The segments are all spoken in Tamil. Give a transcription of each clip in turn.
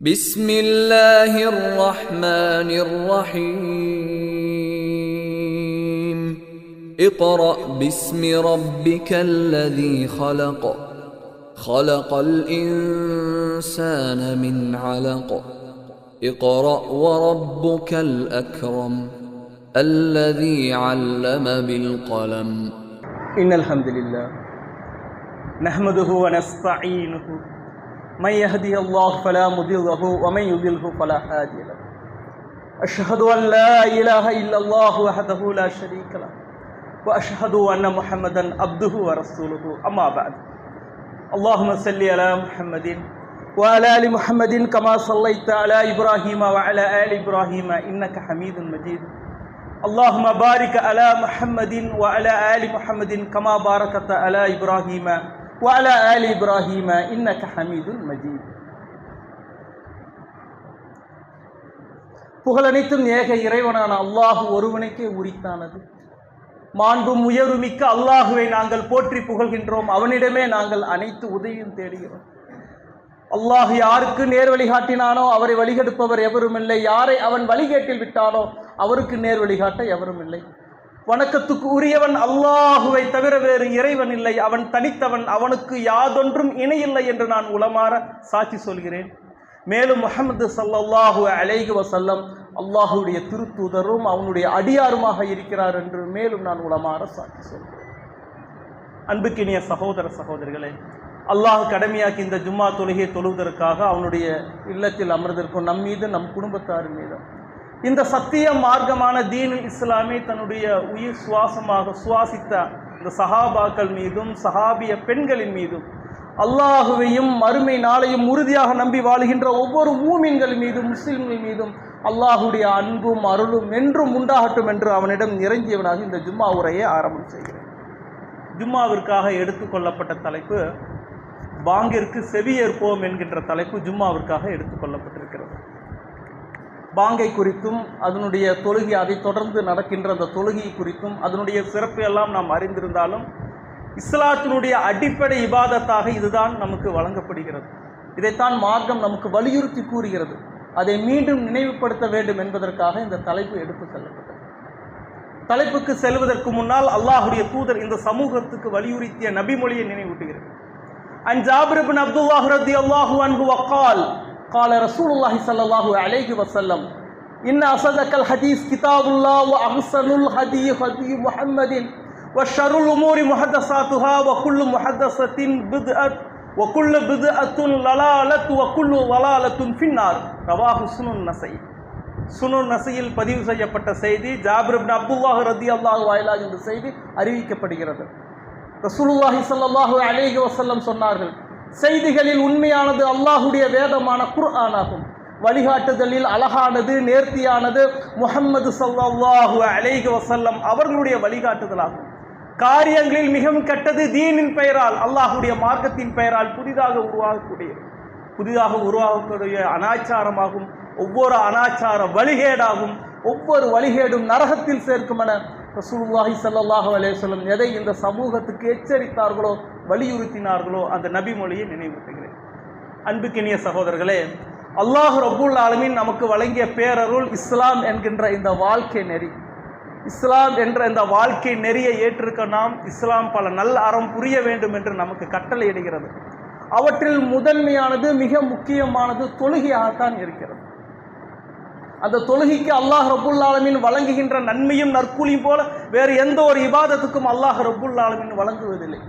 بسم الله الرحمن الرحيم اقرأ باسم ربك الذي خلق خلق الإنسان من علق اقرأ وربك الأكرم الذي علم بالقلم إن الحمد لله نحمده ونستعينه من يهده الله فلا مضل له ومن يضلل فلا هادي له أشهد أن لا إله إلا الله وحده لا شريك له وأشهد أن محمدا عبده ورسوله أما بعد اللهم صل على محمد وعلى آل محمد كما صليت على إبراهيم وعلى آل إبراهيم إنك حميد مجيد اللهم بارك على محمد وعلى آل محمد كما باركت على إبراهيم وعلى آل إبراهيم إنك حميد مجيد. புகழனைத்தும் ஏக இறைவனான அல்லாஹ் ஒருவனுக்கே உரித்தானது. மாண்பும் உயர்வுமிக்க அல்லாஹுவை நாங்கள் போற்றி புகழ்கின்றோம். அவனிடமே நாங்கள் அனைத்து உதவியும் தேடுகிறோம். அல்லாஹ் யாருக்கு நேர் வழிகாட்டினானோ அவரை வழிகெடுப்பவர் எவருமில்லை. யாரை அவன் வழிகேட்டில் விட்டானோ அவருக்கு நேர் வழிகாட்ட எவரும் இல்லை. வணக்கத்துக்கு உரியவன் அல்லாஹுவை தவிர வேறு இறைவன் இல்லை. அவன் தனித்தவன், அவனுக்கு யாதொன்றும் இணையில்லை என்று நான் உளமாற சாட்சி சொல்கிறேன். மேலும் முஹம்மது ஸல்லல்லாஹு அலைஹி வஸல்லம் அல்லாஹுடைய திருத்தூதரும் அவனுடைய அடியாருமாக இருக்கிறார் என்று மேலும் நான் உளமாற சாட்சி சொல்கிறேன். அன்புக்கினிய சகோதர சகோதரிகளே, அல்லாஹ் கடமையாக்கி இந்த ஜும்மா தொழுகையை தொழுவதற்காக அவனுடைய இல்லத்தில் அமர்ந்திருக்கும் நம் மீது, நம் குடும்பத்தார் மீது இந்த சத்திய மார்க்கமான தீனுல் இஸ்லாமை தன்னுடைய உயிர் சுவாசமாக சுவாசித்த இந்த சஹாபாக்கள் மீதும் சஹாபிய பெண்களின் மீதும் அல்லாஹுவையும் மறுமை நாளையும் உறுதியாக நம்பி வாழ்கின்ற ஒவ்வொரு மூமின்கள் மீதும் முஸ்லிம்கள் மீதும் அல்லாஹுடைய அன்பும் அருளும் என்றும் உண்டாகட்டும் என்று அவனிடம் இறங்கியவனாக இந்த ஜும்மா உரையை ஆரம்பம் செய்கிறேன். ஜும்மாவிற்காக எடுத்துக்கொள்ளப்பட்ட தலைப்பு பாங்கிற்கு செவியேற்போம் என்கின்ற தலைப்பு ஜும்மாவிற்காக எடுத்துக்கொள்ளப்பட்டிருக்கிறது. பாங்கை குறித்தும் அதனுடைய தொழுகை, அதை தொடர்ந்து நடக்கின்ற அந்த தொழுகை குறித்தும் அதனுடைய சிறப்பு எல்லாம் நாம் அறிந்திருந்தாலும் இஸ்லாத்தினுடைய அடிப்படை இபாதத்தாக இதுதான் நமக்கு வழங்கப்படுகிறது. இதைத்தான் மார்க்கம் நமக்கு வலியுறுத்தி கூறுகிறது. அதை மீண்டும் நினைவுபடுத்த வேண்டும் என்பதற்காக இந்த தலைப்பு எடுத்து செல்லப்பட்டது. தலைப்புக்கு செல்வதற்கு முன்னால் அல்லாஹுடைய தூதர் இந்த சமூகத்துக்கு வலியுறுத்திய நபிமொழியை நினைவூட்டுகிறது. அன் ஜாபிர் இப்னு அப்துல்லாஹ் ரலியல்லாஹு அன்ஹு வகால் قال رسول الله صلى الله عليه وسلم إن أصدق الحديث كتاب الله وأحسن الهدي هدي محمد وشر الأمور محدثاتها وكل محدثة بدعة وكل بدعة ضلالة وكل ضلالة في النار رواه சுனன் நஸை. சுனன் நஸையில் பதிவு செய்யப்பட்ட செய்தி, ஜாபிர் இப்னு அப்துல்லாஹ் ரலியல்லாஹு அன்ஹு இந்த செய்தி அறிவிக்கப்படுகிறது. ரசூலுல்லாஹி ஸல்லல்லாஹு அலைஹி வஸல்லம் சொன்னார்கள், செய்திகளில் உண்மையானது அல்லாஹுடைய வேதமான குர்ஆனாகும். வழிகாட்டுதலில் அழகானது, நேர்த்தியானது முஹம்மது ஸல்லல்லாஹு அலைஹி வஸல்லம் அவர்களுடைய வழிகாட்டுதலாகும். காரியங்களில் மிகவும் கெட்டது தீனின் பெயரால், அல்லாஹுடைய மார்க்கத்தின் பெயரால் புதிதாக உருவாகக்கூடிய அனாச்சாரமாகும். ஒவ்வொரு அனாச்சார வழிகேடாகும். ஒவ்வொரு வழிகேடும் நரகத்தில் சேர்க்கும் என ரசூலுல்லாஹி ஸல்லல்லாஹு அலைஹி வஸல்லம் எதை இந்த சமூகத்துக்கு எச்சரித்தார்களோ, வலியுறுத்தினார்களோ அந்த நபிமொழியை நினைவூட்டுகிறேன். அன்புக்கினிய சகோதரர்களே, அல்லாஹ் ரப்புல் ஆலமீன் நமக்கு வழங்கிய பேரருள் இஸ்லாம் என்கின்ற இந்த வாழ்க்கை நெறி. இஸ்லாம் என்ற இந்த வாழ்க்கை நெறியை ஏற்றிருக்க நாம் இஸ்லாம் பல நல்ல அறம் புரிய வேண்டும் என்று நமக்கு கட்டளையிடுகிறது. அவற்றில் முதன்மையானது, மிக முக்கியமானது தொழுகையாகத்தான் இருக்கிறது. அந்த தொழுகைக்கு அல்லாஹ் ரப்புல் ஆலமீன் வழங்குகின்ற நன்மையும் நற்கூலியும் போல வேறு எந்த ஒரு இபாதத்துக்கும் அல்லாஹ் ரப்புல் ஆலமீன் வழங்குவதில்லை.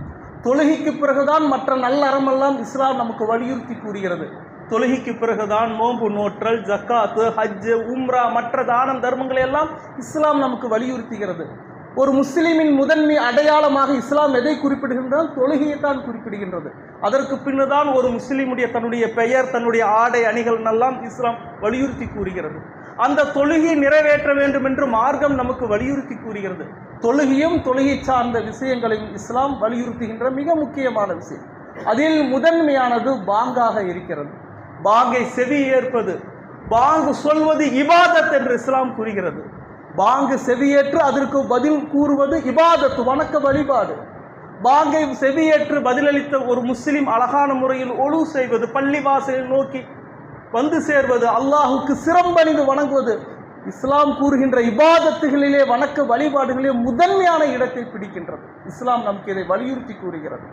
தொழுகைக்கு பிறகுதான் மற்ற நல்ல அறமெல்லாம் இஸ்லாம் நமக்கு வலியுறுத்தி கூறுகிறது. தொழுகைக்கு பிறகுதான் நோன்பு நோற்றல், ஜக்காத்து, ஹஜ்ஜு, உம்ரா, மற்ற தானம் தர்மங்களை எல்லாம் இஸ்லாம் நமக்கு வலியுறுத்துகிறது. ஒரு முஸ்லிமின் முதன்மை அடையாளமாக இஸ்லாம் எதை குறிப்பிடுகின்றால் தொழுகையை தான் குறிப்பிடுகின்றது. அதற்கு பின்னர்தான் ஒரு முஸ்லிமுடைய தன்னுடைய பெயர், தன்னுடைய ஆடை அணிகள் எல்லாம் இஸ்லாம் வலியுறுத்தி கூறுகிறது. அந்த தொழுகையை நிறைவேற்ற வேண்டும் என்று மார்க்கம் நமக்கு வலியுறுத்தி கூறுகிறது. தொழுகையும் தொழுகை சார்ந்த விஷயங்களையும் இஸ்லாம் வலியுறுத்துகின்ற மிக முக்கியமான விஷயம். அதில் முதன்மையானது பாங்காக இருக்கிறது. பாங்கை செவி ஏற்பது, பாங்கு சொல்வது இபாதத் என்று இஸ்லாம் கூறுகிறது. பாங்கு செவியேற்று அதற்கு பதில் கூறுவது இபாதத்து, வணக்க வழிபாடு. பாங்கை செவியேற்று பதிலளித்த ஒரு முஸ்லிம் அழகான முறையில் ஒழு செய்வது, பள்ளிவாசலை நோக்கி வந்து சேர்வது, அல்லாஹுக்கு சிரம்பணிந்து வணங்குவது இஸ்லாம் கூறுகின்ற இபாதத்துகளிலே, வணக்க வழிபாடுகளிலே முதன்மையான இடத்தை பிடிக்கின்றது. இஸ்லாம் நமக்கு இதை வலியுறுத்தி கூறுகிறது.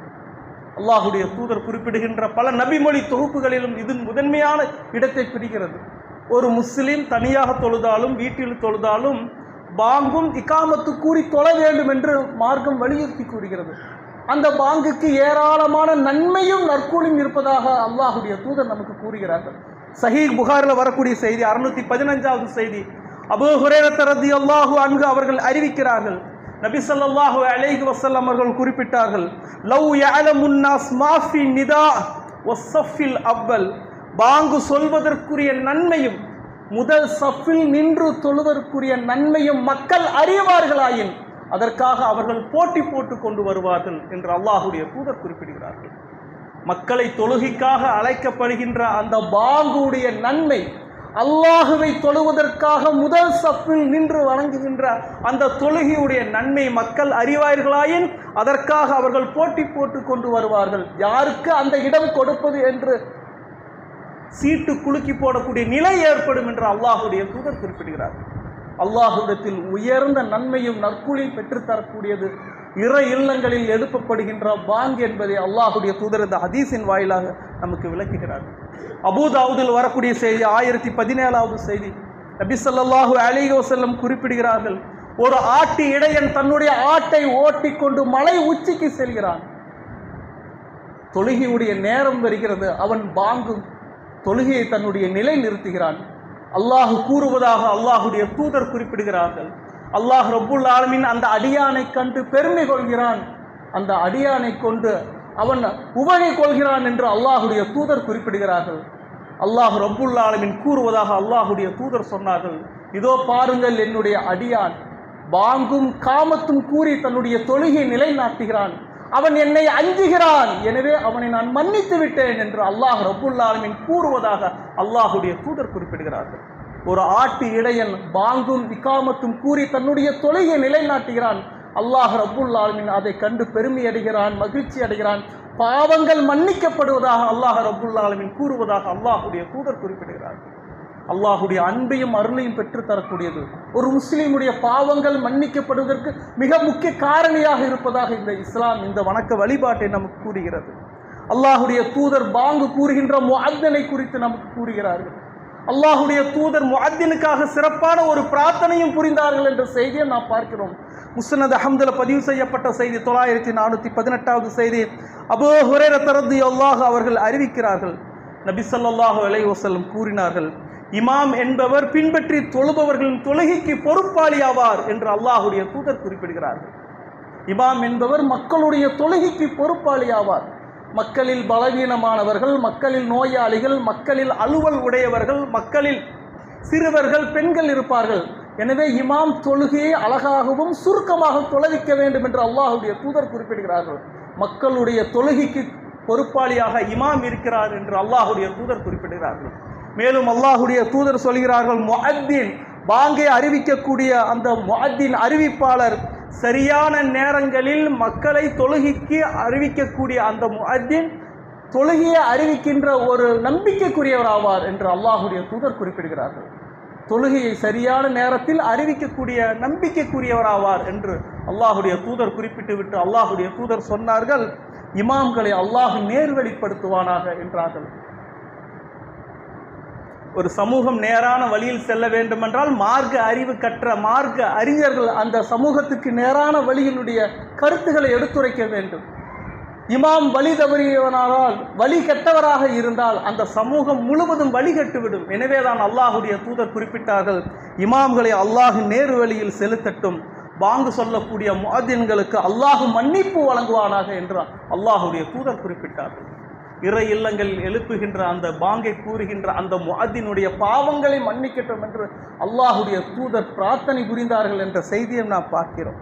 அல்லாஹுடைய தூதர் குறிப்பிடுகின்ற பல நபிமொழி தொகுப்புகளிலும் இது முதன்மையான இடத்தை பிடிக்கிறது. ஒரு முஸ்லிம் தனியாக தொழுதாலும் வீட்டில் தொழுதாலும் பாங்கும் இகாமத்து கூறி தொழ வேண்டும் என்று மார்க்கம் வலியுறுத்தி கூறுகிறது. அந்த பாங்குக்கு ஏராளமான நன்மையும் நற்கூலியும் இருப்பதாக அல்லாஹுடைய தூதர் நமக்கு கூறுகிறார்கள். சஹீஹ் புகாரில் வரக்கூடிய செய்தி, 615வது செய்தி, அபூ ஹுரைரா ரலியல்லாஹு அன்ஹு அவர்கள் அறிவிக்கிறார்கள், நபி ஸல்லல்லாஹு அலைஹி வஸல்லம் அவர்கள் குறிப்பிட்டார்கள், லவ் யஅலமுன் நாஸ் மா ஃபி நிதா வஸ்ஸஃபில் அவ்வல், பாங்கு சொல்வதற்குரிய நன்மையும் முதல் சஃபில் நின்று தொழுவதற்குரிய நன்மையும் மக்கள் அறிவார்களாயின் அதற்காக அவர்கள் போட்டி போட்டு கொண்டு வருவார்கள் என்று அல்லாஹுடைய தூதர் குறிப்பிடுகிறார்கள். மக்களை தொழுகைக்காக அழைக்கப்படுகின்ற அந்த பாங்குடைய நன்மை, அல்லாஹுவை தொழுவதற்காக முதல் சஃபில் நின்று வணங்குகின்ற அந்த தொழுகையுடைய நன்மை மக்கள் அறிவார்களாயின் அதற்காக அவர்கள் போட்டி போட்டு கொண்டு வருவார்கள். யாருக்கு அந்த இடம் கொடுப்பது என்று சீட்டு குலுக்கி போடக்கூடிய நிலை ஏற்படும் என்று அல்லாஹுடைய தூதர் குறிப்பிடுகிறார்கள். அல்லாஹுடத்தில் உயர்ந்த நன்மையும் நற்கூலியும் பெற்றுத்தரக்கூடியது இறை இல்லங்களில் எழுப்பப்படுகின்ற பாங்கு என்பதை அல்லாஹுடைய தூதர் இந்த ஹதீஸின் வாயிலாக நமக்கு விளக்குகிறார்கள். அபூதாவுதில் வரக்கூடிய செய்தி, 1017வது செய்தி, நபி ஸல்லல்லாஹு அலைஹி வஸல்லம் குறிப்பிடுகிறார்கள், ஒரு ஆட்டு இடையன் தன்னுடைய ஆட்டை ஓட்டிக்கொண்டு மலை உச்சிக்கு செல்கிறான். தொழுகையுடைய நேரம் வருகிறது, அவன் பாங்கும் தொழுகையை தன்னுடைய நிலை நிறுத்துகிறான். அல்லாஹ் கூறுவதாக அல்லாஹுடைய தூதர் குறிப்பிடுகிறார்கள், அல்லாஹ் ரப்புல் ஆலமீன் அந்த அடியானை கண்டு பெருமை கொள்கிறான், அந்த அடியானை கொண்டு அவன் உவகை கொள்கிறான் என்று அல்லாஹுடைய தூதர் குறிப்பிடுகிறார்கள். அல்லாஹ் ரப்புல் ஆலமீன் கூறுவதாக அல்லாஹுடைய தூதர் சொன்னார்கள், இதோ பாருங்கள், என்னுடைய அடியான் பாங்கும் காமத்தும் கூறி தன்னுடைய தொழுகையை நிலைநாட்டுகிறான், அவன் என்னை அஞ்சுகிறான், எனவே அவனை நான் மன்னித்து விட்டேன் என்று அல்லாஹ் ரப்புல் ஆலமீன் கூறுவதாக அல்லாஹுடைய தூதர் குறிப்பிடுகிறார்கள். ஒரு ஆட்டு இடையன் பாங்கும் இகாமத்தும் கூறி தன்னுடைய தொழுகையை நிலைநாட்டுகிறான், அல்லாஹ் ரப்புல் ஆலமீன் அதை கண்டு பெருமை அடைகிறான், மகிழ்ச்சி அடைகிறான், பாவங்கள் மன்னிக்கப்படுவதாக அல்லாஹ் ரப்புல் ஆலமீன் கூறுவதாக அல்லாஹுடைய தூதர் குறிப்பிடுகிறார்கள். அல்லாஹுடைய அன்பையும் அருளையும் பெற்றுத்தரக்கூடியது, ஒரு முஸ்லீமுடைய பாவங்கள் மன்னிக்கப்படுவதற்கு மிக முக்கிய காரணியாக இருப்பதாக இந்த இஸ்லாம் இந்த வணக்க வழிபாட்டை நமக்கு கூறுகிறது. அல்லாஹுடைய தூதர் பாங்கு கூறுகின்ற முஅத்தினை குறித்து நமக்கு கூறுகிறார்கள். அல்லாஹுடைய தூதர் முஅத்தினுக்காக சிறப்பான ஒரு பிரார்த்தனையும் புரிந்தார்கள் என்ற செய்தியை நாம் பார்க்கிறோம். முஸ்னத் அஹ்மதில் பதிவு செய்யப்பட்ட செய்தி, 9418வது செய்தி, அபூ ஹுரைரா ரலியல்லாஹு அவர்கள் அறிவிக்கிறார்கள், நபி ஸல்லல்லாஹு அலைஹி வஸல்லம் கூறினார்கள், இமாம் என்பவர் பின்பற்றி தொழுபவர்களின் தொழுகைக்கு பொறுப்பாளி ஆவார் என்று அல்லாஹுடைய தூதர் குறிப்பிடுகிறார்கள். இமாம் என்பவர் மக்களுடைய தொழுகைக்கு பொறுப்பாளி ஆவார். மக்களில் பலவீனமானவர்கள், மக்களில் நோயாளிகள், மக்களில் அலுவல் உடையவர்கள், மக்களில் சிறுவர்கள், பெண்கள் இருப்பார்கள். எனவே இமாம் தொழுகையை அழகாகவும் சுருக்கமாக தொழுவிக்க வேண்டும் என்று அல்லாஹுடைய தூதர் குறிப்பிடுகிறார்கள். மக்களுடைய தொழுகைக்கு பொறுப்பாளியாக இமாம் இருக்கிறார் என்று அல்லாஹுடைய தூதர் குறிப்பிடுகிறார்கள். மேலும் அல்லாஹுடைய தூதர் சொல்கிறார்கள், முஅத்தின் பாங்கை அறிவிக்கக்கூடிய அந்த முஅத்தின் அறிவிப்பாளர் சரியான நேரங்களில் மக்களை தொழுகைக்கு அறிவிக்கக்கூடிய அந்த முஅத்தின் தொழுகையை அறிவிக்கின்ற ஒரு நம்பிக்கைக்குரியவர் ஆவார் என்று அல்லாஹுடைய தூதர் குறிப்பிடுகிறார்கள். தொழுகையை சரியான நேரத்தில் அறிவிக்கக்கூடிய நம்பிக்கைக்குரியவர் ஆவார் என்று அல்லாஹுடைய தூதர் குறிப்பிட்டு விட்டு அல்லாஹுடைய தூதர் சொன்னார்கள், இமாம்களை அல்லாஹ் நேர்வழிப்படுத்துவானாக என்றார்கள். ஒரு சமூகம் நேரான வழியில் செல்ல வேண்டுமென்றால் மார்க்க அறிவு கற்ற மார்க்க அறிஞர்கள் அந்த சமூகத்துக்கு நேரான வழியினுடைய கருத்துக்களை எடுத்துரைக்க வேண்டும். இமாம் வழி தவறியவனால், வழி கெட்டவராக இருந்தால் அந்த சமூகம் முழுவதும் வழி கெட்டுவிடும். எனவேதான் அல்லாஹுடைய தூதர் குறிப்பிட்டார்கள், இமாம்களை அல்லாஹ் நேரு வழியில் செலுத்தட்டும், பாங்கு சொல்லக்கூடிய முஅத்தின்களுக்கு அல்லாஹ் மன்னிப்பு வழங்குவானாக என்று அல்லாஹுடைய தூதர் குறிப்பிட்டார்கள். இறை இல்லங்களில் எழுப்புகின்ற அந்த பாங்கை கூறுகின்ற அந்த முஅத்தினுடைய பாவங்களை மன்னிக்கட்டும் என்று அல்லாஹுடைய தூதர் பிரார்த்தனை புரிந்தார்கள் என்ற செய்தியை நாம் பார்க்கிறோம்.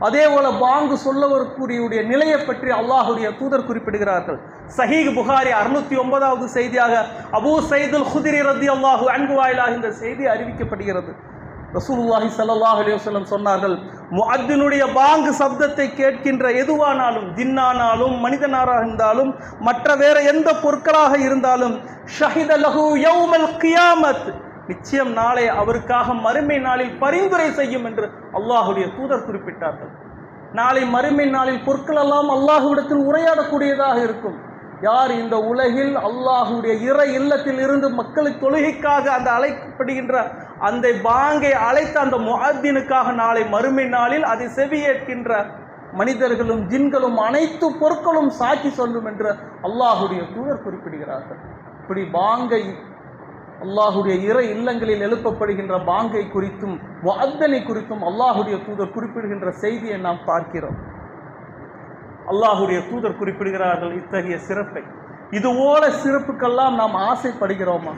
அதே போல பாங்கு சொல்லவருக்குரிய நிலையை பற்றி அல்லாஹுடைய தூதர் குறிப்பிடுகிறார்கள். சஹீஹ் புகாரி 609வது செய்தியாக அபூ சயீதுல் குத்ரி ரலியல்லாஹு அன்ஹு வாயிலாக இந்த செய்தி அறிவிக்கப்படுகிறது. ரசூலுல்லாஹி ஸல்லல்லாஹு அலைஹி வஸல்லம் சொன்னார்கள், முஅத்தினுடைய பாங்கு சப்தத்தை கேட்கின்ற எதுவானாலும், ஜின்னானாலும் மனிதனாக இருந்தாலும் மற்ற வேற எந்த பொருட்களாக இருந்தாலும், ஷஹித லஹு யௌமல் கியாமத், நிச்சயம் நாளை அவருக்காக மறுமை நாளில் பரிந்துரை செய்யும் என்று அல்லாஹுடைய தூதர் குறிப்பிட்டார்கள். நாளை மறுமை நாளில் பொருட்கள் எல்லாம் அல்லாஹுவிடத்தில் உரையாடக்கூடியதாக இருக்கும். யார் இந்த உலகில் அல்லாஹுடைய இறை இல்லத்தில் இருந்து மக்களுக்கு தொழுகைக்காக அந்த அழைக்கப்படுகின்ற அந்த பாங்கை அழைத்த அந்த முஅத்தினுக்காக நாளை மறுமை நாளில் அதை செவியேற்கின்ற மனிதர்களும் ஜின்களும் அனைத்து பொருட்களும் சாட்சி சொல்லும் என்று அல்லாஹுடைய தூதர் குறிப்பிடுகிறார்கள். இப்படி பாங்கை, அல்லாஹுடைய இறை இல்லங்களில் எழுப்பப்படுகின்ற பாங்கை குறித்தும் முஅத்தினை குறித்தும் அல்லாஹுடைய தூதர் குறிப்பிடுகின்ற செய்தியை நாம் பார்க்கிறோம். அல்லாஹுடைய தூதர் குறிப்பிடுகிறார்கள் இத்தகைய சிறப்பை. இதுபோல சிறப்புக்கெல்லாம் நாம் ஆசைப்படுகிறோமா?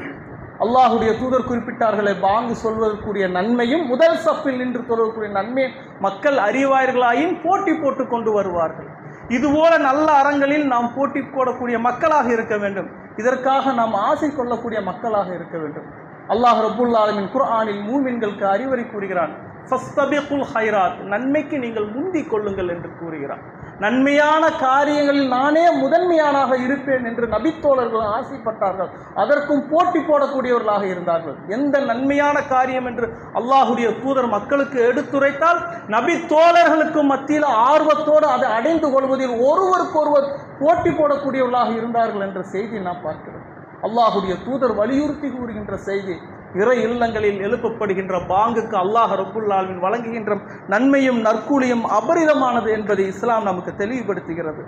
அல்லாஹுடைய தூதர் குறிப்பிட்டார்களே, பாங்கு சொல்வதற்குரிய நன்மையும் முதல் சப்பில் நின்று தொழக்கூடிய நன்மையும் மக்கள் அறிவார்களாயின் போட்டி போட்டு கொண்டு வருவார்கள். இதுபோல நல்ல அறங்களில் நாம் போட்டி போடக்கூடிய மக்களாக இருக்க வேண்டும். இதற்காக நாம் ஆசை கொள்ளக்கூடிய மக்களாக இருக்க வேண்டும். அல்லாஹ் ரப்புல் ஆலமீன் குர்ஆனில் மூமின்களுக்கு அறிவுரை கூறுகிறான், ஃபஸ்தபிகுல் ஹைராத், நன்மைக்கு நீங்கள் முந்திக் கொள்ளுங்கள் என்று கூறுகிறான். நன்மையான காரியங்களில் நானே முதன்மையானாக இருப்பேன் என்று நபித்தோழர்கள் ஆசைப்பட்டார்கள். அதற்கும் போட்டி போடக்கூடியவர்களாக இருந்தார்கள். எந்த நன்மையான காரியம் என்று அல்லாஹுடைய தூதர் மக்களுக்கு எடுத்துரைத்தால் நபித்தோழர்களுக்கு மத்தியில் ஆர்வத்தோடு அதை அடைந்து கொள்வதில் ஒருவருக்கொருவர் போட்டி போடக்கூடியவர்களாக இருந்தார்கள் என்ற செய்தி நாம் பார்க்கிறோம். அல்லாஹுடைய தூதர் வலியுறுத்தி கூறுகின்ற செய்தி, இறை இல்லங்களில் எழுப்பப்படுகின்ற பாங்குக்கு அல்லாஹ் ரப்புல் ஆலமீன் வழங்குகின்ற நன்மையும் நற்கூலியும் அபரிதமானது என்பதை இஸ்லாம் நமக்கு தெளிவுபடுத்துகிறது.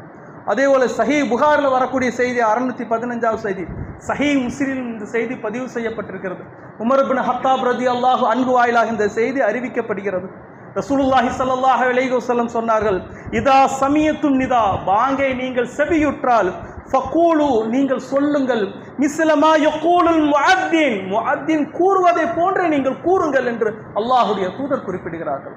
அதேபோல சஹீஹ் புகாரில் வரக்கூடிய செய்தி 615வது செய்தி, சஹீஹ் முஸ்லிமில் இந்த செய்தி பதிவு செய்யப்பட்டிருக்கிறது. உமர் இப்னு ஹத்தாப் ரலியல்லாஹு அன்ஹு வாயிலாக இந்த செய்தி அறிவிக்கப்படுகிறது. ரசூலுல்லாஹி ஸல்லல்லாஹு அலைஹி வஸல்லம் சொன்னார்கள், இதா சமியத்தும் நிதா, பாங்கை நீங்கள் செவியுற்றால், ஃபகூலு, நீங்கள் சொல்லுங்கள், மிஸ்லமா யகூலுல் முஅத்தின், முஅத்தின் கூறுவதை போன்றே நீங்கள் கூறுங்கள் என்று அல்லாஹுடைய தூதர் குறிப்பிடுகிறார்கள்.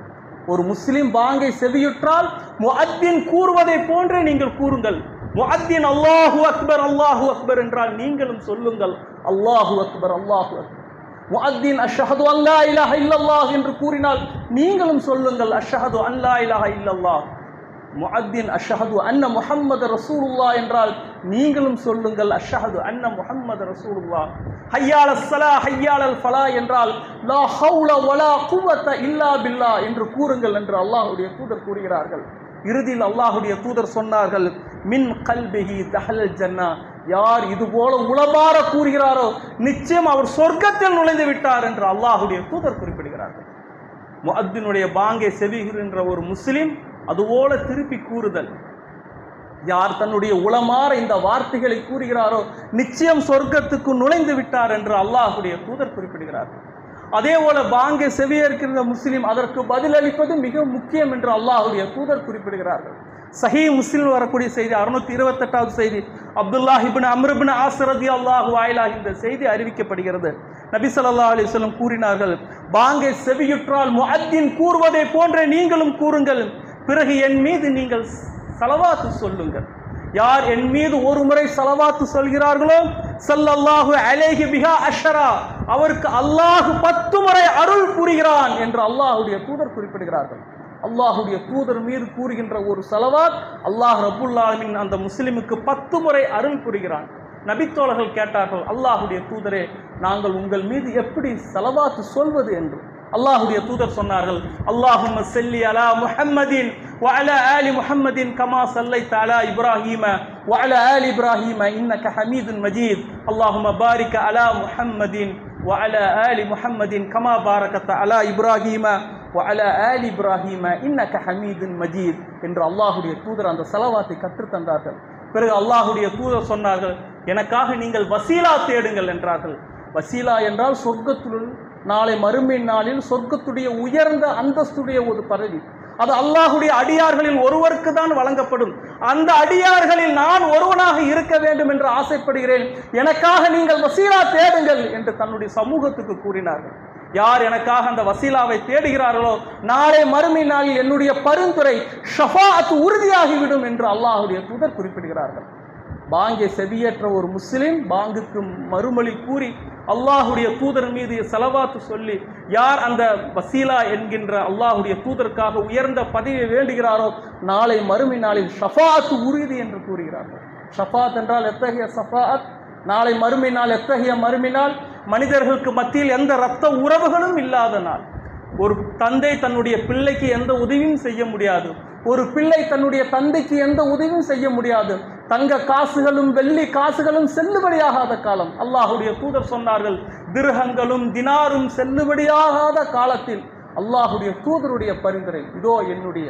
ஒரு முஸ்லிம் பாங்கை செவியுற்றால் முஅத்தின் கூறுவதை போன்றே நீங்கள் கூறுங்கள். முஅத்தின் அல்லாஹு அக்பர் அல்லாஹு அக்பர் என்றால் நீங்களும் சொல்லுங்கள் அல்லாஹு அக்பர் அல்லாஹு அக்பர். முஅத்தின் அஷ்ஹது அல்லா இலாஹ இல்லல்லாஹ் என்று கூறினால் நீங்களும் சொல்லுங்கள் அஷ்ஹது அல்லா இலாஹ இல்லல்லாஹ். முஅத்தின் அஷ்ஹது அன்ன முஹம்மது ரசூலுல்லாஹ் என்றால் நீங்களும் சொல்லுங்கள் அஷ்ஹது அன்ன முஹம்மது ரசூலுல்லாஹ். ஹய்யாலஸ் ஸலாஹ் ஹய்யாலல் ஃபலாஹ் என்றால் லா ஹவுல வலா குவத்த இல்லா பில்லாஹ் என்று கூறுங்கள் என்று அல்லாஹ்வுடைய தூதர் கூறுகிறார்கள். இறுதியில் அல்லாஹ்வுடைய தூதர் சொன்னார்கள், மின் கல்பிஹி தஹலல் ஜன்னா, யார் இதுபோல உளமாற கூறுகிறாரோ நிச்சயம் அவர் சொர்க்கத்தில் நுழைந்து விட்டார் என்று அல்லாஹ்வுடைய தூதர் குறிப்பிடுகிறார்கள். முஅத்தினுடைய பாங்கை செவிகின்ற ஒரு முஸ்லிம் அதுபோல திருப்பி கூறுதல், யார் தன்னுடைய உளமாற இந்த வார்த்தைகளை கூறுகிறாரோ நிச்சயம் சொர்க்கத்துக்கு நுழைந்து விட்டார் என்று அல்லாஹ்வுடைய தூதர் குறிப்பிடுகிறார்கள். அதே போல பாங்கை செவியேற்கிற முஸ்லிம் அதற்கு பதிலளிப்பது மிக முக்கியம் என்று அல்லாஹ்வுடைய தூதர் குறிப்பிடுகிறார்கள். சஹீஹ் முஸ்லிம் வரக்கூடிய செய்தி 628வது செய்தி, அப்துல்லாஹ் இப்னு அம்ர் இப்னு ஆஸ் ரலியல்லாஹு வாயிலாக இந்த செய்தி அறிவிக்கப்படுகிறது. நபி ஸல்லல்லாஹு அலைஹி வஸல்லம் கூறினார்கள், பாங்கை செவியுற்றால் முஅத்தின் கூறுவதை போன்றே நீங்களும் கூறுங்கள், பிறகு என் மீது நீங்கள் ஸலவாத்து சொல்லுங்கள். யார் என் மீது ஒரு முறை ஸலவாத்து சொல்கிறார்களோ ஸல்லல்லாஹு அலைஹி பிஹா அஷரா, அவருக்கு அல்லாஹ் 10 முறை அருள் புரிகிறான் என்று அல்லாஹ்வுடைய தூதர் குறிப்பிடுகிறார்கள். அல்லாஹ்வுடைய தூதர் மீது கூறுகின்ற ஒரு ஸலவாத் அல்லாஹ் ரப்புல் ஆலமீன் அந்த முஸ்லிமுக்கு 10 முறை அருள் புரிகிறான். நபித்தோழர்கள் கேட்டார்கள், அல்லாஹ்வுடைய தூதரே, நாங்கள் உங்கள் மீது எப்படி ஸலவாத்து சொல்வது என்று. அல்லாஹ்வுடைய தூதர் சொன்னார்கள், அல்லாஹும்ம ஸல்லி அலா முஹம்மதின் வ அலா ஆலி முஹம்மதின் கமா ஸல்லைத அலா இப்ராஹீம வ அலா ஆலி இப்ராஹீம இன்னக ஹமீதுன் மஜீத். அல்லாஹும்ம பாரிக் அலா முஹம்மதின் வ அலா ஆலி முஹம்மதின் கமா பாரகத அலா இப்ராஹீம வ அலா ஆலி இப்ராஹீம இன்னக ஹமீதுன் மஜீத் என்று அல்லாஹ்வுடைய தூதர் அந்த ஸலவாத்தை கற்றுத் தந்தார்கள். பிறகு அல்லாஹ்வுடைய தூதர் சொன்னார்கள், எனக்காக நீங்கள் வசீலா தேடுங்கள் என்றார்கள். வசீலா என்றால் சொர்க்கத்துள் நாளை மறுமை நாளில் சொர்க்கத்துடைய உயர்ந்த அந்தஸ்துடைய ஒரு பதவி. அது அல்லாஹுடைய அடியார்களில் ஒருவருக்கு தான் வழங்கப்படும். அந்த அடியார்களில் நான் ஒருவனாக இருக்க வேண்டும் என்று ஆசைப்படுகிறேன், எனக்காக நீங்கள் வசீலா தேடுங்கள் என்று தன்னுடைய சமூகத்துக்கு கூறினார்கள். யார் எனக்காக அந்த வசீலாவை தேடுகிறார்களோ நாளை மறுமை நாளில் என்னுடைய பரிந்துரை ஷஃபாஅத் உறுதியாகிவிடும் என்று அல்லாஹ்வுடைய தூதர் குறிப்பிடுகிறார்கள். பாங்கை செவியேற்ற ஒரு முஸ்லிம் பாங்குக்கு மறுமொழி கூறி அல்லாஹுடைய தூதர் மீது ஸலவாத்து சொல்லி யார் அந்த வசீலா என்கின்ற அல்லாஹுடைய தூதருக்காக உயர்ந்த பதவியை வேண்டுகிறாரோ நாளை மறுமை நாளில் ஷஃபாஅத் உறுதி என்று கூறுகிறார்கள். ஷஃபாஅத் என்றால் எத்தகைய ஷஃபாஅத்? நாளை மறுமை நாள் எத்தகைய மறுமை நாள்? மனிதர்களுக்கு மத்தியில் எந்த இரத்த உறவுகளும் இல்லாத நாள். ஒரு தந்தை தன்னுடைய பிள்ளைக்கு எந்த உதவியும் செய்ய முடியாது. ஒரு பிள்ளை தன்னுடைய தந்தைக்கு எந்த உதவியும் செய்ய முடியாது. தங்க காசுகளும் வெள்ளி காசுகளும் செல்லுபடியாகாத காலம். அல்லாஹுடைய தூதர் சொன்னார்கள், திர்ஹங்களும் தினாரும் செல்லுபடியாகாத காலத்தில் அல்லாஹுடைய தூதருடைய பரிந்துரை, இதோ என்னுடைய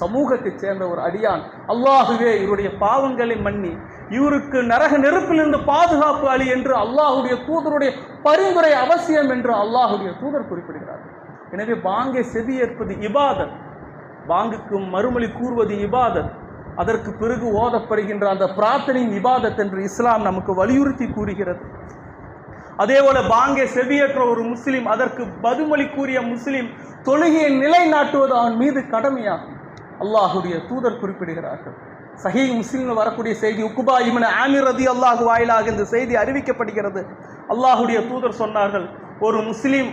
சமூகத்தைச் சேர்ந்த ஒரு அடியான், அல்லாஹுவே இவருடைய பாவங்களை மன்னி இவருக்கு நரக நெருப்பிலிருந்து பாதுகாப்பு அளி என்று அல்லாஹுடைய தூதருடைய பரிந்துரை அவசியம் என்று அல்லாஹுடைய தூதர் குறிப்பிடுகிறார். எனவே பாங்கை செவியேற்பது இபாதத், பாங்குக்கு மறுமொழி கூறுவது இபாதத், அதற்கு பிறகு ஓதப்படுகின்ற அந்த பிரார்த்தனையின் இபாதத் என்று இஸ்லாம் நமக்கு வலியுறுத்தி கூறுகிறது. அதேபோல பாங்கை செவியேற்ற ஒரு முஸ்லிம், அதற்கு பதிமொழி கூறிய முஸ்லிம் தொழுகையை நிலைநாட்டுவது அவன் மீது கடமையாகும். அல்லாஹுடைய தூதர் குறிப்பிடுகிறார்கள். சஹீஹ் முஸ்லிம்ல வரக்கூடிய செய்தி, உக்பா இப்னு ஆமிர் ரலியல்லாஹு வாயிலாக இந்த செய்தி அறிவிக்கப்படுகிறது. அல்லாஹுடைய தூதர் சொன்னார்கள், ஒரு முஸ்லிம்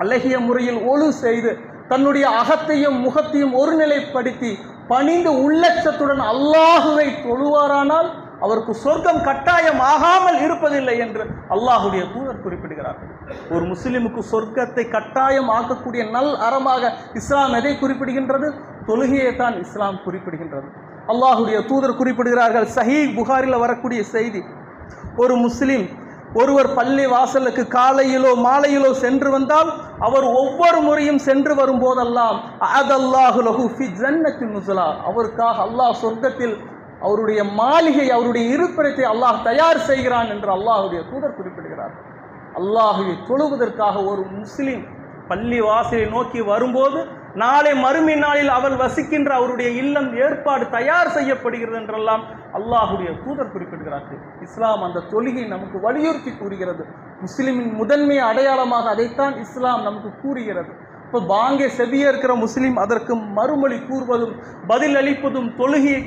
அழகிய முறையில் ஒழு செய்து தன்னுடைய அகத்தையும் முகத்தையும் ஒருநிலைப்படுத்தி பணிந்து உள்ளச்சத்துடன் அல்லாஹுவை தொழுவாரானால் அவருக்கு சொர்க்கம் கட்டாயம் ஆகாமல் இருப்பதில்லை என்று அல்லாஹுடைய தூதர் குறிப்பிடுகிறார்கள். ஒரு முஸ்லிமுக்கு சொர்க்கத்தை கட்டாயம் ஆக்கக்கூடிய நல் அறமாக இஸ்லாம் எதை குறிப்பிடுகின்றது? தொழுகையை தான் இஸ்லாம் குறிப்பிடுகின்றது. அல்லாஹுடைய தூதர் குறிப்பிடுகிறார்கள். சஹீஹ் புகாரில் வரக்கூடிய செய்தி, ஒரு முஸ்லிம் ஒருவர் பள்ளி வாசலுக்கு காலையிலோ மாலையிலோ சென்று வந்தால் அவர் ஒவ்வொரு முறையும் சென்று வரும்போதெல்லாம் அஅதல்லாஹு லஹு ஃபி ஜன்னத்தின் நுஸுலா, அவருக்காக அல்லாஹ் சொர்க்கத்தில் அவருடைய மாளிகை, அவருடைய இருப்பிடத்தை அல்லாஹ் தயார் செய்கிறான் என்று அல்லாஹுடைய தூதர் குறிப்பிடுகிறார். அல்லாஹுவை தொழுவதற்காக ஒரு முஸ்லிம் பள்ளி வாசலை நோக்கி வரும்போது நாளை மறுமை நாளில் அவர் வசிக்கின்ற அவருடைய இல்லம் ஏற்பாடு தயார் செய்யப்படுகிறது என்றெல்லாம் அல்லாஹுடைய தூதர் குறிப்பிடுகிறார்கள். இஸ்லாம் அந்த தொழுகை நமக்கு வலியுறுத்தி கூறுகிறது. முஸ்லிமின் முதன்மை அடையாளமாக அதைத்தான் இஸ்லாம் நமக்கு கூறுகிறது. இப்போ பாங்கை செவியேற்கிற முஸ்லிம் அதற்கு மறுமொழி கூறுவதும் பதில் அளிப்பதும் தொழுகையை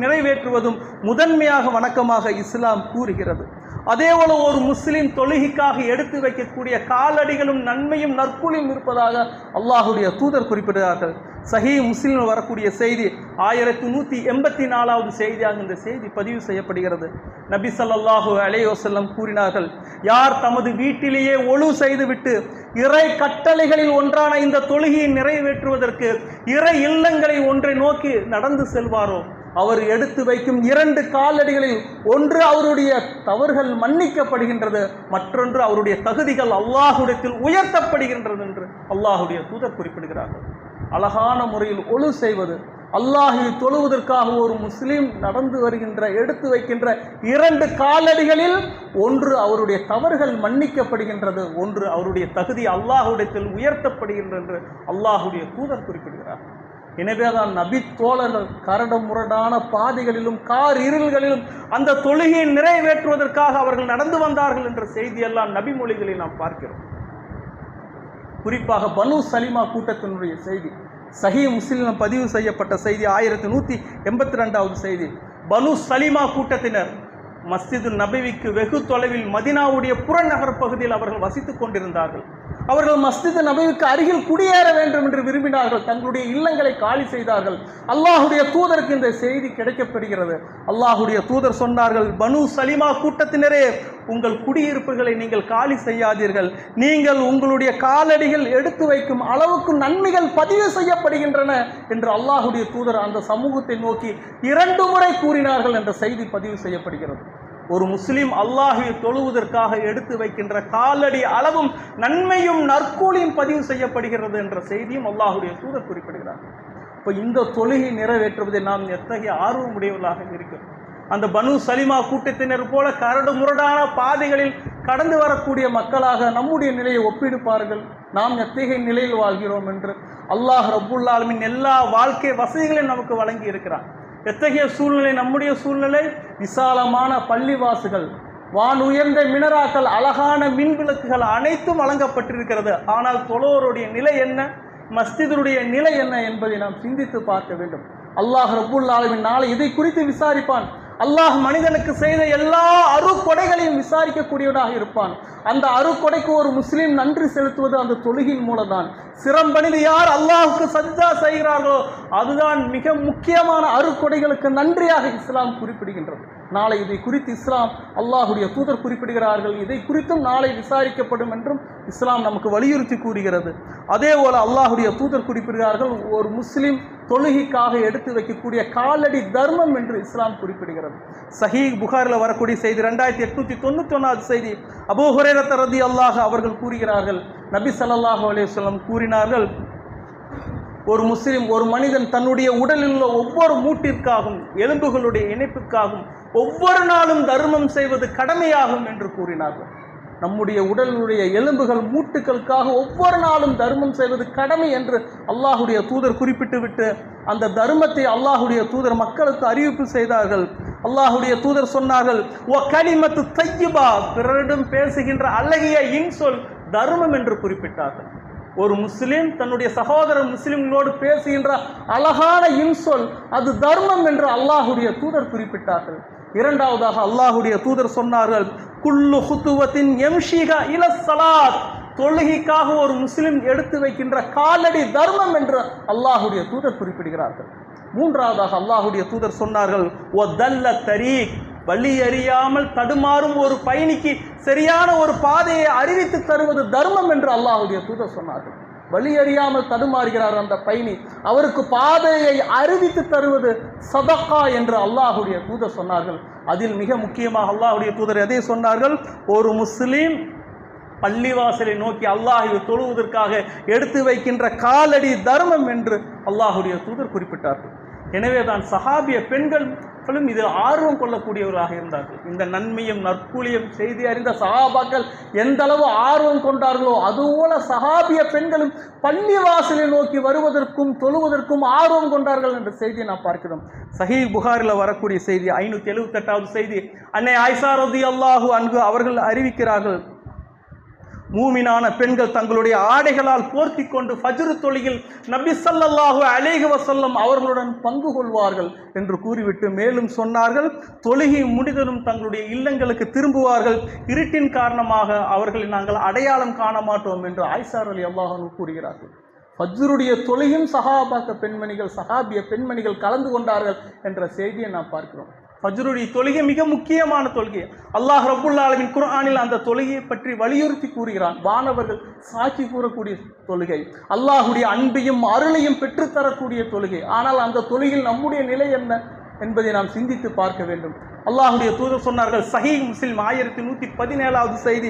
நிறைவேற்றுவதும் முதன்மையாக வணக்கமாக இஸ்லாம் கூறுகிறது. அதேபோல ஒரு முஸ்லிம் தொழுகைக்காக எடுத்து வைக்கக்கூடிய காலடிகளும் நன்மையும் நற்கூலியும் இருப்பதாக அல்லாஹுடைய தூதர் குறிப்பிடுகிறார்கள். சஹீஹ் முஸ்லிமில் வரக்கூடிய செய்தி 1184வது செய்தியாக இந்த செய்தி பதிவு செய்யப்படுகிறது. நபி ஸல்லல்லாஹு அலைஹி வஸல்லம் கூறினார்கள், யார் தமது வீட்டிலேயே ஒழு செய்துவிட்டு இறை கட்டளைகளில் ஒன்றான இந்த தொழுகையை நிறைவேற்றுவதற்கு இறை இல்லங்களை ஒன்றை நோக்கி நடந்து செல்வாரோ அவர் எடுத்து வைக்கும் 2 காலடிகளில் ஒன்று அவருடைய தவறுகள் மன்னிக்கப்படுகின்றது, மற்றொன்று அவருடைய தகுதிகள் அல்லாஹ்விடத்தில் உயர்த்தப்படுகின்றது என்று அல்லாஹுடைய தூதர் குறிப்பிடுகிறார்கள். அழகான முறையில் ஒழு செய்வது, அல்லாஹை தொழுவதற்காக ஒரு முஸ்லிம் நடந்து வருகின்ற எடுத்து வைக்கின்ற 2 காலடிகளில் ஒன்று அவருடைய தவறுகள் மன்னிக்கப்படுகின்றது, ஒன்று அவருடைய தகுதி அல்லாஹ்விடத்தில் உயர்த்தப்படுகின்றது என்று அல்லாஹுடைய தூதர் குறிப்பிடுகிறார். எனவேதான் நபி தோழர்கள் கரடு முரடான பாதைகளிலும் கார் இருள்களிலும் அந்த தொழுகையை நிறைவேற்றுவதற்காக அவர்கள் நடந்து வந்தார்கள் என்ற செய்தியெல்லாம் நபி மொழிகளை நாம் பார்க்கிறோம். குறிப்பாக பனு சலிமா கூட்டத்தினுடைய செய்தி சஹீஹ் முஸ்லிமில் பதிவு செய்யப்பட்ட செய்தி 1182வது செய்தி. பனு சலிமா கூட்டத்தினர் மஸ்ஜிது நபவிக்கு வெகு தொலைவில் மதினாவுடைய புறநகர் பகுதியில் அவர்கள் வசித்துக் கொண்டிருந்தார்கள். அவர்கள் மஸ்ஜிது நபவிக்கு அருகில் குடியேற வேண்டும் என்று விரும்பினார்கள். தங்களுடைய இல்லங்களை காலி செய்தார்கள். அல்லாஹுடைய தூதருக்கு இந்த செய்தி கிடைக்கப்பெறுகிறது. அல்லாஹுடைய தூதர் சொன்னார்கள், பனு சலிமா கூட்டத்தினரே, உங்கள் குடியிருப்புகளை நீங்கள் காலி செய்யாதீர்கள். நீங்கள் உங்களுடைய காலடிகள் எடுத்து வைக்கும் அளவுக்கு நன்மைகள் பதிவு செய்யப்படுகின்றன என்று அல்லாஹுடைய தூதர் அந்த சமூகத்தை நோக்கி 2 முறை கூறினார்கள் என்ற செய்தி பதிவு செய்யப்படுகிறது. ஒரு முஸ்லிம் அல்லாஹை தொழுவதற்காக எடுத்து வைக்கின்ற காலடி அளவும் நன்மையும் நற்கூலியும் பதிவு செய்யப்படுகிறது என்ற செய்தியும் அல்லாஹுடைய தூதர் குறிப்பிடுகிறார். இப்போ இந்த தொழுகை நிறைவேற்றுவதை நாம் எத்தகைய ஆர்வமுடையவர்களாக இருக்கிறோம். அந்த பனு சலிமா கூட்டத்தினர் போல கரடு முரடான பாதைகளில் கடந்து வரக்கூடிய மக்களாக நம்முடைய நிலையை ஒப்பிடு பாருங்கள். நாம் எத்தகைய நிலையில் வாழ்கிறோம் என்று. அல்லாஹ் ரப்புல் ஆலமீன் எல்லா வாழ்க்கை வசதிகளையும் நமக்கு வழங்கி இருக்கிறான். எத்தகைய சூழ்நிலை நம்முடைய சூழ்நிலை? விசாலமான பள்ளிவாசுகள், வான் உயர்ந்த மினராக்கள், அழகான மின் விளக்குகள் அனைத்தும் வழங்கப்பட்டிருக்கிறது. ஆனால் தொழுவோருடைய நிலை என்ன, மஸ்ஜிதுடைய நிலை என்ன என்பதை நாம் சிந்தித்து பார்க்க வேண்டும். அல்லாஹ் ரப்புல் ஆலமீன் நாளை இதை குறித்து விசாரிப்பான். அல்லாஹ் மனிதனுக்கு செய்த எல்லா அருக்கொடைகளையும் விசாரிக்கக்கூடியவனாக இருப்பான். அந்த அருக்கொடைக்கு ஒரு முஸ்லீம் நன்றி செலுத்துவது அந்த தொழுகையின் மூலம்தான். சிரம்பணிந்து யார் அல்லாஹுக்கு சஜ்தா செய்கிறார்களோ அதுதான் மிக முக்கியமான அருக்கொடைகளுக்கு நன்றியாக இஸ்லாம் குறிப்பிடுகின்றது. நாளை இதை குறித்து இஸ்லாம் அல்லாஹுடைய தூதர் குறிப்பிடுகிறார்கள். இதை குறித்தும் நாளை விசாரிக்கப்படும் என்றும் இஸ்லாம் நமக்கு வலியுறுத்தி கூறுகிறது. அதே போல அல்லாஹுடைய தூதர் குறிப்பிடுகிறார்கள், ஒரு முஸ்லிம் தொழுகைக்காக எடுத்து வைக்கக்கூடிய காலடி தர்மம் என்று இஸ்லாம் குறிப்பிடுகிறது. சஹீஹ் புகாரில் வரக்கூடிய செய்தி 2891 செய்தி. அபூ ஹுரைரா ரலியல்லாஹு அவர்கள் கூறுகிறார்கள், நபி ஸல்லல்லாஹு அலைஹி வஸல்லம் கூறினார்கள், ஒரு முஸ்லிம் ஒரு மனிதன் தன்னுடைய உடலில் உள்ள ஒவ்வொரு மூட்டிற்காகவும் எலும்புகளுடைய இணைப்புக்காகவும் ஒவ்வொரு நாளும் தர்மம் செய்வது கடமையாகும் என்று கூறினார்கள். நம்முடைய உடலுடைய எலும்புகள் மூட்டுகளுக்காக ஒவ்வொரு நாளும் தர்மம் செய்வது கடமை என்று அல்லாஹுடைய தூதர் குறிப்பிட்டு விட்டு அந்த தர்மத்தை அல்லாஹுடைய தூதர் மக்களுக்கு அறிவிப்பு செய்தார்கள். அல்லாஹுடைய தூதர் சொன்னார்கள், ஓ கலிமத்து தையிபா, பிறரிடம் பேசுகின்ற அழகிய இன்சொல் தர்மம் என்று குறிப்பிட்டார்கள். ஒரு முஸ்லிம் தன்னுடைய சகோதரர் முஸ்லிம்களோடு பேசுகின்ற அழகான இன்சொல் அது தர்மம் என்று அல்லாஹுடைய தூதர் குறிப்பிட்டார்கள். இரண்டாவதாக அல்லாஹுடைய தூதர் சொன்னார்கள், குல்லு ஹுத்துவத்தின் எம்ஷிகா இல ஸலாத், தொழுகைக்காக ஒரு முஸ்லிம் எடுத்து வைக்கின்ற காலடி தர்மம் என்று அல்லாஹுடைய தூதர் குறிப்பிடுகிறார்கள். மூன்றாவதாக அல்லாஹுடைய தூதர் சொன்னார்கள், ஓ தல்ல தரீக், வழி அறியாமல் தடுமாறும் ஒரு பயணிக்கு சரியான ஒரு பாதையை அறிவித்து தருவது தர்மம் என்று அல்லாஹுடைய தூதர் சொன்னார்கள். வழி அறியாமல் தடுமாறுகிறார் அந்த பயணி, அவருக்கு பாதையை அறிவித்து தருவது சதகா என்று அல்லாஹுடைய தூதர் சொன்னார்கள். அதில் மிக முக்கியமாக அல்லாஹுடைய தூதர் எதை சொன்னார்கள், ஒரு முஸ்லீம் பள்ளிவாசலை நோக்கி அல்லாஹ்வை தொழுவதற்காக எடுத்து வைக்கின்ற காலடி தர்மம் என்று அல்லாஹுடைய தூதர் குறிப்பிட்டார்கள். எனவே தான் சஹாபிய பெண்களும் இதில் ஆர்வம் கொள்ளக்கூடியவர்களாக இருந்தார்கள். இந்த நன்மையும் நற்கூலியும் செய்தி அறிந்த சஹாபாக்கள் எந்த அளவு ஆர்வம் கொண்டார்களோ அதுபோல சஹாபிய பெண்களும் பள்ளிவாசலை நோக்கி வருவதற்கும் தொழுவதற்கும் ஆர்வம் கொண்டார்கள் என்ற செய்தியை நாம் பார்க்கிறோம். சஹீஹ் புகாரில் வரக்கூடிய செய்தி 578வது செய்தி. அன்னை ஆயிஷா ரலியல்லாஹு அன்ஹா அவர்கள் அறிவிக்கிறார்கள், மூமினான பெண்கள் தங்களுடைய ஆடைகளால் போர்த்தி கொண்டு ஃபஜ்ர் தொழுகையில் நபி ஸல்லல்லாஹு அலைஹி வஸல்லம் அவர்களுடன் பங்கு கொள்வார்கள் என்று கூறிவிட்டு மேலும் சொன்னார்கள், தொழுகை முடிந்ததும் தங்களுடைய இல்லங்களுக்கு திரும்புவார்கள், இருட்டின் காரணமாக அவர்களை நாங்கள் அடையாளம் காண மாட்டோம் என்று ஆயிஷா ரலியல்லாஹு அன்ஹா கூறுகிறார்கள். ஃபஜ்ருடைய தொழுகையும் சஹாபிய பெண்மணிகள் கலந்து கொண்டார்கள் என்ற செய்தியை நாம் பார்க்கிறோம். ஃபஜ்ருடைய தொழுகை மிக முக்கியமான தொழுகை. அல்லாஹ் ரப்புல் ஆலமீன் குர்ஆனில் அந்த தொழுகையை பற்றி வலியுறுத்தி கூறுகிறான். வானவர்கள் சாட்சி கூறக்கூடிய தொழுகை, அல்லாஹுடைய அன்பையும் அருளையும் பெற்றுத்தரக்கூடிய தொழுகை. ஆனால் அந்த தொழுகையில் நம்முடைய நிலை என்ன என்பதை நாம் சிந்தித்து பார்க்க வேண்டும். அல்லாஹுடைய தூதர் சொன்னார்கள், சஹீஹ் முஸ்லிம் 1117வது செய்தி,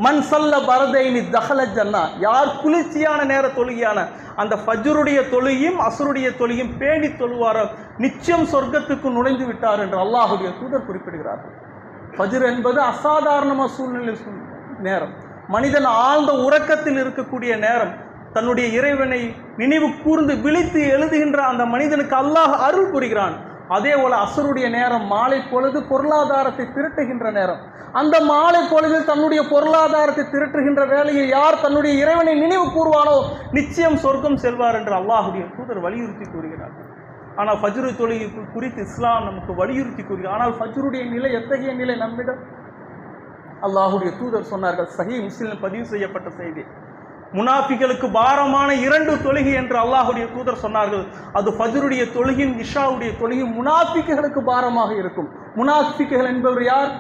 மன் சல்ல பரதைனி தஹல ஜன்னா, யார் குளிர்ச்சியான நேர தொழுகையான அந்த ஃபஜ்ருடைய தொழுகையும் அஸ்ருடைய தொழுகையும் பேணி தொழுவாரோ நிச்சயம் சொர்க்கத்துக்கு நுழைந்து விட்டார் என்று அல்லாஹுடைய தூதர் குறிப்பிடுகிறார்கள். ஃபஜ்ர் என்பது அசாதாரணமான சூழ்நிலை நேரம், மனிதன் ஆழ்ந்த உறக்கத்தில் இருக்கக்கூடிய நேரம், தன்னுடைய இறைவனை நினைவு கூர்ந்து விழித்து எழுதுகின்ற அந்த மனிதனுக்கு அல்லாஹ் அருள் புரிகிறான். அதே போல அஸ்ருடைய நேரம் மாலை பொழுது பொருளாதாரத்தை திரட்டுகின்ற நேரம். அந்த மாலை பொழுதில் தன்னுடைய பொருளாதாரத்தை திரட்டுகின்ற வேளையில் யார் தன்னுடைய இறைவனை நினைவு கூறுவானோ நிச்சயம் சொர்க்கம் செல்வார் என்று அல்லாஹுடைய தூதர் வலியுறுத்தி கூறுகிறார். ஆனால் ஃபஜ்ரு தொழுகை குறித்து இஸ்லாம் நமக்கு வலியுறுத்தி கூறுகிறார். ஆனால் ஃபஜ்ருடைய நிலை எத்தகைய நிலை நம்மிடம்? அல்லாஹுடைய தூதர் சொன்னார்கள், சஹீஹ் முஸ்லிம் பதிவு செய்யப்பட்ட செய்தி, முனாஃபிகளுக்கு பாரமான 2 தொழுகை என்று அல்லாஹுடைய தூதர் சொன்னார்கள். அது ஃபஜ்ருடைய தொழுகையும் இஷாவுடைய தொழுகையும் முனாஃபிகளுக்கு பாரமாக இருக்கும். முனாஃபிகள் என்பவர் யார்?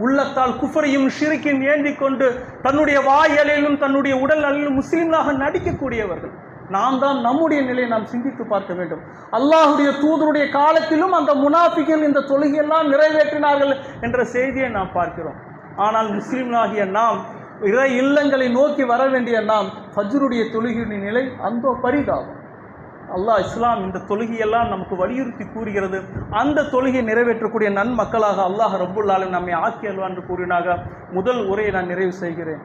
உள்ளத்தால் குஃபரையும் ஷிர்க்கையும் ஏந்தி கொண்டு தன்னுடைய வாயலிலும் தன்னுடைய உடல் அலிலும் முஸ்லீம்களாக நடிக்கக்கூடியவர்கள். நாம் தான் நம்முடைய நிலையை நாம் சிந்தித்து பார்க்க வேண்டும். அல்லாஹுடைய தூதருடைய காலத்திலும் அந்த முனாஃபிகள் இந்த தொழுகையெல்லாம் நிறைவேற்றினார்கள் என்ற செய்தியை நாம் பார்க்கிறோம். ஆனால் முஸ்லீம்களாகிய நாம் இறை இல்லங்களை நோக்கி வர வேண்டிய நாம் ஃபஜ்ருடைய தொழுகையின் நிலை அந்த பரிதாபம். அல்லாஹ் இஸ்லாம் இந்த தொழுகையெல்லாம் நமக்கு வலியுறுத்தி கூறுகிறது. அந்த தொழுகையை நிறைவேற்றக்கூடிய நன்மக்களாக அல்லாஹ் ரப்புல் ஆலமீன் நம்மை ஆக்கி அல்வான் என்று கூறினாக முதல் உரையை நான் நிறைவு செய்கிறேன்.